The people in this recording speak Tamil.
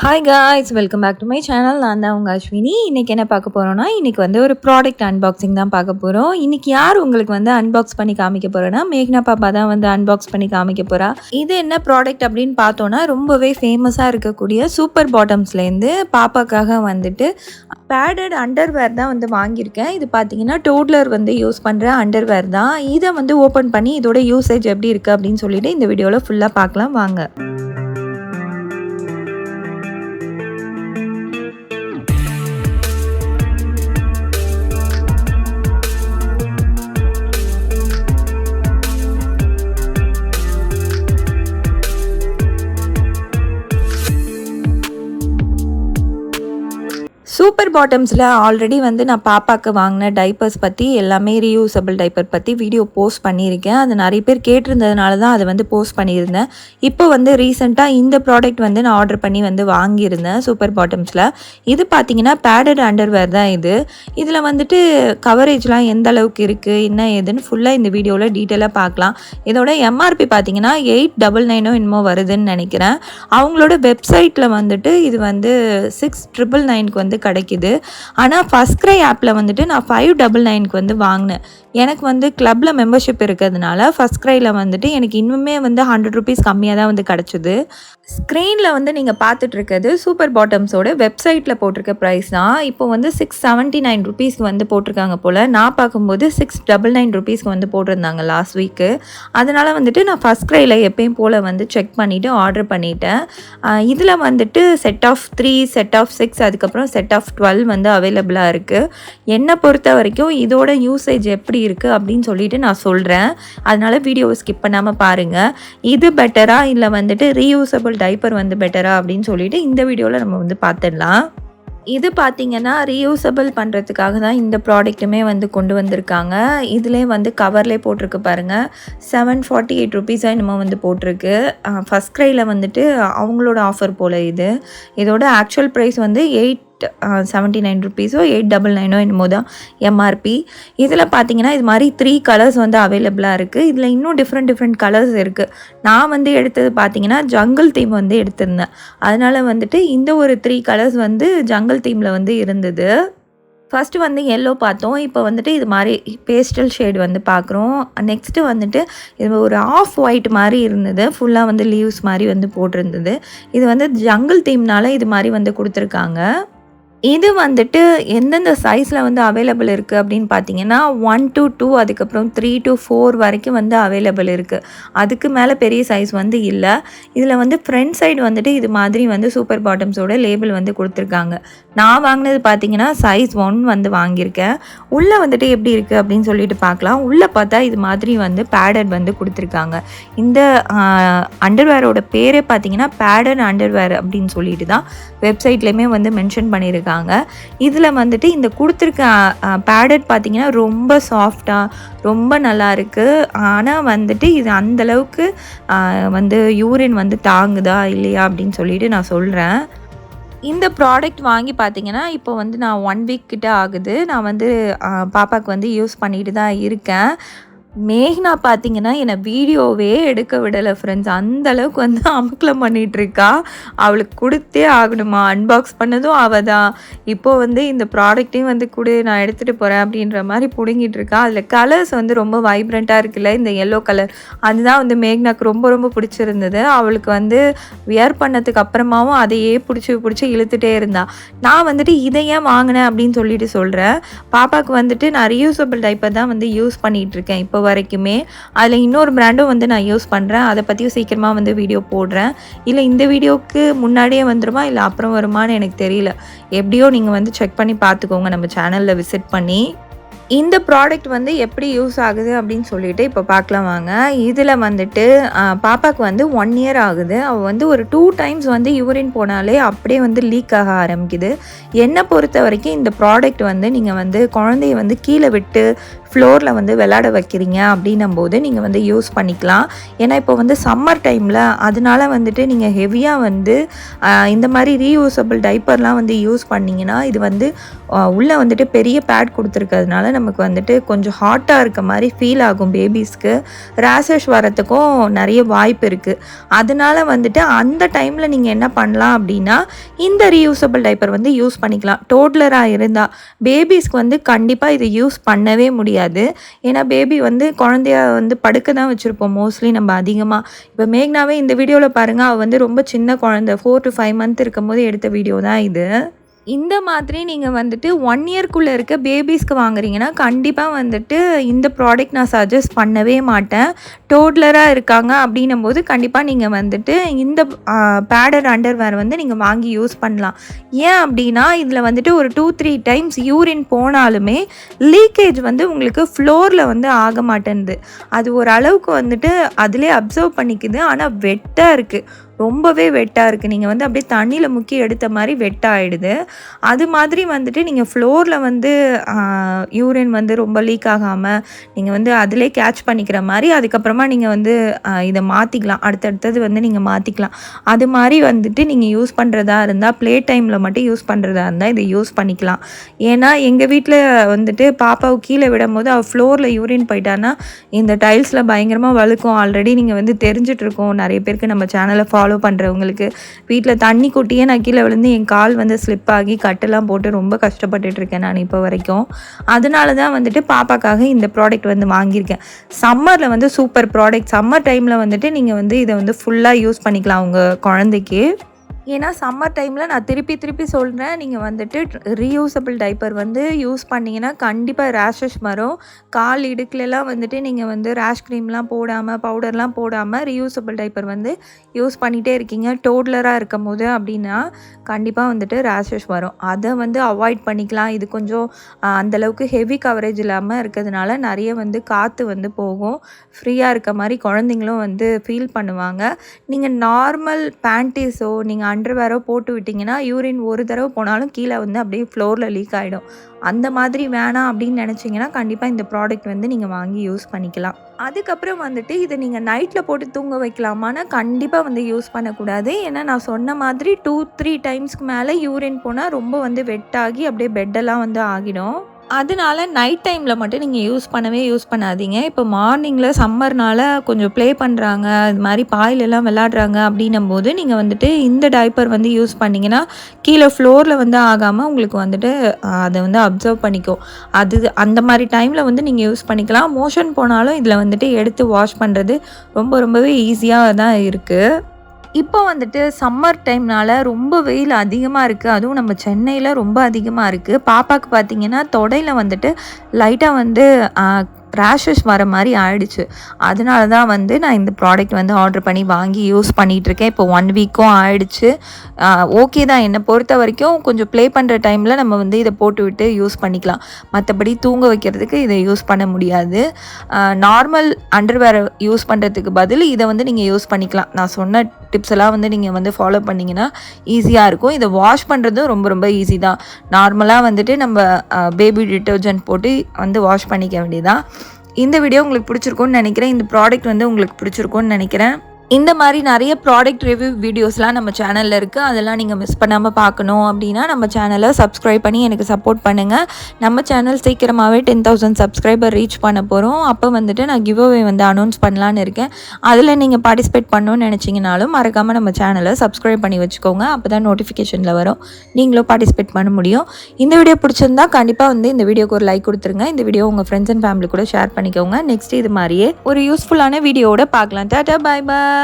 Hi guys, welcome back to my channel. நான் தான் உங்கள் அஸ்வினி. இன்றைக்கி என்ன பார்க்க போகிறோன்னா, இன்றைக்கி வந்து ஒரு ப்ராடக்ட் அன்பாக்சிங் தான் பார்க்க போகிறோம். இன்றைக்கி யார் உங்களுக்கு வந்து அன்பாக்ஸ் பண்ணி காமிக்க போகிறோன்னா, மேக்னா பாப்பா தான் வந்து அன்பாக்ஸ் பண்ணி காமிக்க போகிறா. இது என்ன ப்ராடக்ட் அப்படின்னு பார்த்தோன்னா, ரொம்பவே ஃபேமஸாக இருக்கக்கூடிய சூப்பர் பாட்டம்ஸ்லேருந்து பாப்பாக்காக வந்துட்டு பேடட் அண்டர்வேர் தான் வந்து வாங்கியிருக்கேன். இது பார்த்தீங்கன்னா டோட்லர் வந்து யூஸ் பண்ணுற அண்டர்வேர் தான். இதை வந்து ஓப்பன் பண்ணி இதோட யூசேஜ் எப்படி இருக்குது அப்படின்னு சொல்லிட்டு இந்த வீடியோவில் ஃபுல்லாக பார்க்கலாம் வாங்க. சூப்பர் பாட்டம்ஸில் ஆல்ரெடி வந்து நான் பாப்பாவுக்கு வாங்கின டைப்பர்ஸ் பற்றி எல்லாமே ரீயூசபிள் டைப்பர் பற்றி வீடியோ போஸ்ட் பண்ணியிருக்கேன். அது நிறைய பேர் கேட்டிருந்ததுனால தான் அதை வந்து போஸ்ட் பண்ணியிருந்தேன். இப்போ வந்து ரீசெண்டாக இந்த ப்ராடக்ட் வந்து நான் ஆர்டர் பண்ணி வந்து வாங்கியிருந்தேன் சூப்பர் பாட்டம்ஸில். இது பார்த்திங்கன்னா பேடட் அண்டர்வேர் தான் இது. இதில் வந்துட்டு கவரேஜ்லாம் எந்த அளவுக்கு இருக்குது என்ன ஏதுன்னு ஃபுல்லாக இந்த வீடியோவில் டீட்டெயிலாக பார்க்கலாம். இதோட எம்ஆர்பி பார்த்திங்கன்னா 899 என்னமோ வருதுன்னு நினைக்கிறேன். அவங்களோட வெப்சைட்டில் வந்துட்டு இது வந்து 699க்கு வந்து கிடைக்குது. ஆனால் ஃபர்ஸ்ட் கிரை ஆப்பில் வந்துட்டு நான் 599க்கு வந்து வாங்கினேன். எனக்கு வந்து கிளப்பில் மெம்பர்ஷிப் இருக்கிறதுனால ஃபர்ஸ்ட் கிரையில் வந்துட்டு எனக்கு இன்னுமே வந்து 100 ரூபீஸ் கம்மியாக தான் வந்து கிடச்சிது. ஸ்க்ரீனில் வந்து நீங்கள் பார்த்துட்ருக்கிறது சூப்பர் பாட்டம்ஸோட வெப்சைட்டில் போட்டிருக்க ப்ரைஸ் தான். இப்போ வந்து 679 ரூபீஸ்க்கு வந்து போட்டிருக்காங்க போல். நான் பார்க்கும்போது 699 ரூபீஸ்க்கு வந்து போட்டிருந்தாங்க லாஸ்ட் வீக்கு. அதனால் வந்துட்டு நான் ஃபர்ஸ்ட் கிரையில் எப்பயும் போல் வந்து செக் பண்ணிவிட்டு ஆர்டர் பண்ணிட்டேன். இதில் வந்துட்டு செட் ஆஃப் 3, செட் ஆஃப் 6, அதுக்கப்புறம் செட் ஆஃப் 12 வந்து அவைலபிளாக இருக்குது. என்னை பொறுத்த வரைக்கும் இதோட யூசேஜ் எப்படி இருக்குது அப்படின்னு சொல்லிட்டு நான் சொல்கிறேன். அதனால் வீடியோவை ஸ்கிப் பண்ணாமல் பாருங்கள். இது பெட்டரா இல்லை வந்துட்டு ரீயூசபிள் டைப்பர் வந்து பெட்டரா அப்படின்னு சொல்லிட்டு இந்த வீடியோவில் நம்ம வந்து பார்த்துடலாம். இது பார்த்திங்கன்னா ரீயூசபிள் பண்ணுறதுக்காக தான் இந்த ப்ராடக்ட்டுமே வந்து கொண்டு வந்திருக்காங்க. இதிலே வந்து கவர்லேயே போட்டிருக்கு பாருங்கள். 748 ரூபீஸாக என்னமோ வந்து போட்டிருக்கு. ஃபர்ஸ்ட் கிரையில் வந்துட்டு அவங்களோட ஆஃபர் போல் இது. இதோட ஆக்சுவல் ப்ரைஸ் வந்து 879 ரூபீஸோ 899 என்னமோ தான் எம்ஆர்பி. இதில் பார்த்தீங்கன்னா இது மாதிரி 3 கலர்ஸ் வந்து அவைலபிளாக இருக்குது. இதில் இன்னும் டிஃப்ரெண்ட் கலர்ஸ் இருக்குது. நான் வந்து எடுத்தது பார்த்தீங்கன்னா ஜங்கிள் தீம் வந்து எடுத்திருந்தேன். அதனால் வந்துட்டு இந்த ஒரு 3 கலர்ஸ் வந்து ஜங்கிள் தீமில் வந்து இருந்தது. ஃபஸ்ட்டு வந்து எல்லோ பார்த்தோம். இப்போ வந்துட்டு இது மாதிரி பேஸ்டல் ஷேடு வந்து பார்க்குறோம். நெக்ஸ்ட்டு வந்துட்டு இது ஒரு ஆஃப் ஒயிட் மாதிரி இருந்தது. ஃபுல்லாக வந்து லீவ்ஸ் மாதிரி வந்து போட்டிருந்தது. இது வந்து ஜங்கிள் தீம்னால இது மாதிரி வந்து கொடுத்துருக்காங்க. இது வந்துட்டு எந்தெந்த சைஸில் வந்து அவைலபிள் இருக்குது அப்படின்னு பார்த்தீங்கன்னா 1 to 2, அதுக்கப்புறம் 3 to 4 வரைக்கும் வந்து அவைலபிள் இருக்குது. அதுக்கு மேலே பெரிய சைஸ் வந்து இல்லை. இதில் வந்து ஃப்ரண்ட் சைடு வந்துட்டு இது மாதிரி வந்து சூப்பர் பாட்டம்ஸோட லேபிள் வந்து கொடுத்துருக்காங்க. நான் வாங்கினது பார்த்தீங்கன்னா சைஸ் 1 வந்து வாங்கியிருக்கேன். உள்ளே வந்துட்டு எப்படி இருக்குது அப்படின்னு சொல்லிட்டு பார்க்கலாம். உள்ளே பார்த்தா இது மாதிரி வந்து பேடட் வந்து கொடுத்துருக்காங்க. இந்த அண்டர்வேரோட பேரே பார்த்தீங்கன்னா பேடட் அண்டர்வேர் அப்படின்னு சொல்லிட்டு தான் வெப்சைட்லேயுமே வந்து மென்ஷன் பண்ணியிருக்காங்க. இதில் வந்துட்டு இந்த கொடுத்துருக்க பேடட் பார்த்திங்கன்னா ரொம்ப சாஃப்டாக ரொம்ப நல்லா இருக்குது. ஆனால் வந்துட்டு இது அந்தளவுக்கு வந்து யூரின் வந்து தாங்குதா இல்லையா அப்படின்னு சொல்லிட்டு நான் சொல்கிறேன். இந்த ப்ராடக்ட் வாங்கி பார்த்தீங்கன்னா இப்போ வந்து நான் 1 வீக் கிட்ட ஆகுது. நான் வந்து பாப்பாவுக்கு வந்து யூஸ் பண்ணிட்டு தான் இருக்கேன். மேக்னா பார்த்தீங்கன்னா என்னை வீடியோவே எடுக்க விடலை ஃப்ரெண்ட்ஸ். அந்தளவுக்கு வந்து அமக்கலம் பண்ணிகிட்ருக்கா. அவளுக்கு கொடுத்தே ஆகணுமா. அன்பாக்ஸ் பண்ணதும் அவள் தான். இப்போது வந்து இந்த ப்ராடக்ட்டையும் வந்து கொடு நான் எடுத்துகிட்டு போகிறேன் அப்படின்ற மாதிரி பிடுங்கிட்டுருக்கா. அதில் கலர்ஸ் வந்து ரொம்ப வைப்ரண்ட்டாக இருக்குல்ல, இந்த எல்லோ கலர் அதுதான் வந்து மேக்னாக்கு ரொம்ப பிடிச்சிருந்தது. அவளுக்கு வந்து வியர் பண்ணதுக்கு அப்புறமாவும் அதையே பிடிச்சி இழுத்துட்டே இருந்தா. நான் வந்துட்டு இதை ஏன் வாங்கினேன் அப்படின்னு சொல்லிட்டு சொல்கிறேன். பாப்பாவுக்கு வந்துட்டு நான் ரீயூசபிள் டைப்பர் தான் வந்து யூஸ் பண்ணிகிட்ருக்கேன் இப்போ வரைக்குமே. அதில் இன்னொரு பிராண்டும் வந்து நான் யூஸ் பண்ணுறேன். அதை பற்றியும் சீக்கிரமாக வந்து வீடியோ போடுறேன். இல்லை இந்த வீடியோவுக்கு முன்னாடியே வந்துருமா இல்லை அப்புறம் வருமானு எனக்கு தெரியல. எப்படியோ நீங்கள் வந்து செக் பண்ணி பார்த்துக்கோங்க நம்ம சேனலில் விசிட் பண்ணி. இந்த ப்ராடக்ட் வந்து எப்படி யூஸ் ஆகுது அப்படின்னு சொல்லிட்டு இப்போ பார்க்கலாம் வாங்க. இதில் வந்துட்டு பாப்பாவுக்கு வந்து 1 இயர் ஆகுது. அவள் வந்து ஒரு 2 டைம்ஸ் வந்து யூரின் போனாலே அப்படியே வந்து லீக் ஆக ஆரம்பிக்குது. என்னை பொறுத்த வரைக்கும் இந்த ப்ராடக்ட் வந்து நீங்கள் வந்து குழந்தைய வந்து கீழே விட்டு ஃப்ளோரில் வந்து விளையாட வைக்கிறீங்க அப்படின்னும் போது நீங்கள் வந்து யூஸ் பண்ணிக்கலாம். ஏன்னா இப்போ வந்து சம்மர் டைமில் அதனால வந்துட்டு நீங்கள் ஹெவியாக வந்து இந்த மாதிரி ரீயூசபிள் டைப்பர்லாம் வந்து யூஸ் பண்ணிங்கன்னா இது வந்து உள்ளே வந்துட்டு பெரிய பேட் கொடுத்துருக்கிறதுனால நமக்கு வந்துட்டு கொஞ்சம் ஹாட்டாக இருக்க மாதிரி ஃபீல் ஆகும். பேபிஸ்க்கு ரேஷஸ் வரத்துக்கும் நிறைய வாய்ப்பு இருக்குது. அதனால வந்துட்டு அந்த டைமில் நீங்கள் என்ன பண்ணலாம் அப்படின்னா இந்த ரீயூசபிள் டைப்பர் வந்து யூஸ் பண்ணிக்கலாம். டோட்லராக இருந்தால் பேபிஸ்க்கு வந்து கண்டிப்பாக இதை யூஸ் பண்ணவே முடியாது. ஏன்னா பேபி வந்து குழந்தைய வந்து படுக்க தான் வச்சுருப்போம் மோஸ்ட்லி நம்ம அதிகமாக. இப்போ மேக்னாவே இந்த வீடியோவில் பாருங்கள், அவள் வந்து ரொம்ப சின்ன குழந்தை 4 to 5 month இருக்கும்போது எடுத்த வீடியோ தான் இது. இந்த மாதிரி நீங்கள் வந்துட்டு 1 இயர்க்குள்ளே இருக்க பேபிஸ்க்கு வாங்குறீங்கன்னா கண்டிப்பாக வந்துட்டு இந்த ப்ராடக்ட் நான் சஜஸ்ட் பண்ணவே மாட்டேன். டோட்லராக இருக்காங்க அப்படின்னும் போது கண்டிப்பாக நீங்கள் வந்துட்டு இந்த பேடட் அண்டர்வேர் வந்து நீங்கள் வாங்கி யூஸ் பண்ணலாம். ஏன் அப்படின்னா இதில் வந்துட்டு ஒரு 2-3 டைம்ஸ் யூரின் போனாலுமே லீக்கேஜ் வந்து உங்களுக்கு ஃப்ளோரில் வந்து ஆக மாட்டேன்து. அது ஒரு அளவுக்கு வந்துட்டு அதிலே அப்சர்வ் பண்ணிக்குது. ஆனால் வெட்டாக இருக்குது, ரொம்பவே வெட்டாக இருக்குது. நீங்கள் வந்து அப்படியே தண்ணியில் முக்கி எடுத்த மாதிரி வெட்டாகிடுது. அது மாதிரி வந்துட்டு நீங்கள் ஃப்ளோரில் வந்து யூரின் வந்து ரொம்ப லீக் ஆகாமல் நீங்கள் வந்து அதிலே கேட்ச் பண்ணிக்கிற மாதிரி அதுக்கப்புறமா நீங்கள் வந்து இதை மாற்றிக்கலாம். அடுத்தடுத்தது வந்து நீங்கள் மாற்றிக்கலாம். அது மாதிரி வந்துட்டு நீங்கள் யூஸ் பண்ணுறதா இருந்தால் ப்ளே டைமில் மட்டும் யூஸ் பண்ணுறதா இருந்தால் இதை யூஸ் பண்ணிக்கலாம். ஏன்னா எங்கள் வீட்டில் வந்துட்டு பாப்பாவை கீழே விடும்போது அவள் ஃப்ளோரில் யூரின் போயிட்டான்னா இந்த டைல்ஸில் பயங்கரமாக வழுக்கும். ஆல்ரெடி நீங்கள் வந்து தெரிஞ்சிட்ருக்கோம் நிறைய பேருக்கு, நம்ம சேனலை ஃபாலோ பண்ணுறவங்களுக்கு. வீட்டில் தண்ணி கொட்டியே நான் கீழே விழுந்து என் கால் வந்து ஸ்லிப் ஆகி கட்டெல்லாம் போட்டு ரொம்ப கஷ்டப்பட்டுட்ருக்கேன் நான் இப்போ வரைக்கும். அதனால தான் வந்துட்டு பாப்பாக்காக இந்த ப்ராடக்ட் வந்து வாங்கியிருக்கேன். சம்மரில் வந்து சூப்பர் ப்ராடக்ட். சம்மர் டைமில் வந்துட்டு நீங்கள் வந்து இதை வந்து ஃபுல்லாக யூஸ் பண்ணிக்கலாம் உங்கள் குழந்தைக்கு. ஏன்னா சம்மர் டைமில் நான் திருப்பி சொல்கிறேன், நீங்கள் வந்துட்டு ரீயூசபிள் டைப்பர் வந்து யூஸ் பண்ணிங்கன்னா கண்டிப்பாக ரேஷஸ் வரும். கால் இடுக்குலலாம் வந்துட்டு நீங்கள் வந்து ரேஷ் க்ரீம்லாம் போடாமல் பவுடர்லாம் போடாமல் ரீயூசபிள் டைப்பர் வந்து யூஸ் பண்ணிகிட்டே இருக்கீங்க டோட்லராக இருக்கும் போது அப்படின்னா கண்டிப்பாக வந்துட்டு ரேஷஸ் வரும். அதை வந்து அவாய்ட் பண்ணிக்கலாம். இது கொஞ்சம் அந்தளவுக்கு ஹெவி கவரேஜ் இல்லாமல் இருக்கிறதுனால நிறைய வந்து காற்று வந்து போகும். ஃப்ரீயாக இருக்க மாதிரி குழந்தைங்களும் வந்து ஃபீல் பண்ணுவாங்க. நீங்கள் நார்மல் பேண்டீஸோ நீங்கள் அண்டர்வேரோ போட்டு விட்டிங்கன்னா யூரின் ஒரு தடவை போனாலும் கீழே வந்து அப்படியே ஃப்ளோரில் லீக் ஆகிடும். அந்த மாதிரி வேணாம் அப்படின்னு நினச்சிங்கன்னா கண்டிப்பாக இந்த ப்ராடக்ட் வந்து நீங்கள் வாங்கி யூஸ் பண்ணிக்கலாம். அதுக்கப்புறம் வந்துட்டு இதை நீங்கள் நைட்டில் போட்டு தூங்க வைக்கலாமான்னா கண்டிப்பாக வந்து யூஸ் பண்ணக்கூடாது. ஏன்னா நான் சொன்ன மாதிரி 2-3 டைம்ஸ்க்கு மேலே யூரின் போனால் ரொம்ப வந்து வெட்டாகி அப்படியே பெட்டெல்லாம் வந்து ஆகிடும். அதனால நைட் டைமில் மட்டும் நீங்கள் யூஸ் பண்ணாதீங்க. இப்போ மார்னிங்கில் சம்மர்னால் கொஞ்சம் ப்ளே பண்ணுறாங்க, இது மாதிரி பாயிலெல்லாம் விளாட்றாங்க அப்படின்னும் போது நீங்கள் வந்துட்டு இந்த டைப்பர் வந்து யூஸ் பண்ணிங்கன்னா கீழே ஃப்ளோரில் வந்து ஆகாமல் உங்களுக்கு வந்துட்டு அதை வந்து அப்சர்வ் பண்ணிக்கும். அந்த மாதிரி டைமில் வந்து நீங்கள் யூஸ் பண்ணிக்கலாம். மோஷன் போனாலும் இதில் வந்துட்டு எடுத்து வாஷ் பண்ணுறது ரொம்பவே ஈஸியாக தான் இருக்குது. இப்போ வந்துட்டு சம்மர் டைம்னால் ரொம்ப வெயில் அதிகமாக இருக்குது. அதுவும் நம்ம சென்னையில் ரொம்ப அதிகமாக இருக்குது. பாப்பாவுக்கு பார்த்திங்கன்னா தொடையில் வந்துட்டு லைட்டாக வந்து ரேஷஸ் வர மாதிரி ஆயிடுச்சு. அதனால தான் வந்து நான் இந்த ப்ராடக்ட் வந்து ஆர்டர் பண்ணி வாங்கி யூஸ் பண்ணிகிட்ருக்கேன். இப்போ 1 வீக்கும் ஆயிடுச்சு. ஓகே தான், என்னை பொறுத்த வரைக்கும் கொஞ்சம் ப்ளே பண்ணுற டைமில் நம்ம வந்து இதை போட்டு விட்டு யூஸ் பண்ணிக்கலாம். மற்றபடி தூங்க வைக்கிறதுக்கு இதை யூஸ் பண்ண முடியாது. நார்மல் அண்டர்வேரை யூஸ் பண்ணுறதுக்கு பதில் இதை வந்து நீங்கள் யூஸ் பண்ணிக்கலாம். நான் சொன்ன டிப்ஸ் எல்லாம் வந்து நீங்கள் வந்து ஃபாலோ பண்ணிங்கன்னா ஈஸியாக இருக்கும். இதை வாஷ் பண்ணுறதும் ரொம்ப ஈஸி தான். நார்மலாக வந்துட்டு நம்ம பேபி டிட்டர்ஜென்ட் போட்டு வந்து வாஷ் பண்ணிக்க வேண்டியதான். இந்த வீடியோ உங்களுக்கு பிடிச்சிருக்கும்னு நினைக்கிறேன். இந்த ப்ராடக்ட் வந்து உங்களுக்கு பிடிச்சிருக்கும்னு நினைக்கிறேன். இந்த மாதிரி நிறைய ப்ராடக்ட் ரிவ்யூ வீடியோஸ்லாம் நம்ம சேனலில் இருக்குது. அதெல்லாம் நீங்கள் மிஸ் பண்ணாமல் பார்க்கணும் அப்படின்னா நம்ம சேனலை சப்ஸ்கிரைப் பண்ணி எனக்கு சப்போர்ட் பண்ணுங்கள். நம்ம சேனல் சீக்கிரமாகவே 10,000 சப்ஸ்கிரைபர் ரீச் பண்ண போகிறோம். அப்போ வந்துட்டு நான் கிவ் அவே வந்து அனௌன்ஸ் பண்ணலான்னு இருக்கேன். அதில் நீங்கள் பார்ட்டிசிபேட் பண்ணணும்னு நினச்சிங்கனாலும் மறக்காமல் நம்ம சேனலை சப்ஸ்கிரைப் பண்ணி வச்சுக்கோங்க. அப்போ தான் நோட்டிஃபிகேஷனில் வரும், நீங்களும் பார்ட்டிசிபேட் பண்ண முடியும். இந்த வீடியோ பிடிச்சிருந்தா கண்டிப்பாக வந்து இந்த வீடியோக்கு ஒரு லைக் கொடுத்துருங்க. இந்த வீடியோ உங்கள் ஃப்ரெண்ட்ஸ் அண்ட் ஃபேமிலி கூட ஷேர் பண்ணிக்கோங்க. நெக்ஸ்ட் இது மாதிரியே ஒரு யூஸ்ஃபுல்லான வீடியோவோட பார்க்கலாம். டாடா, பாய் பாய்.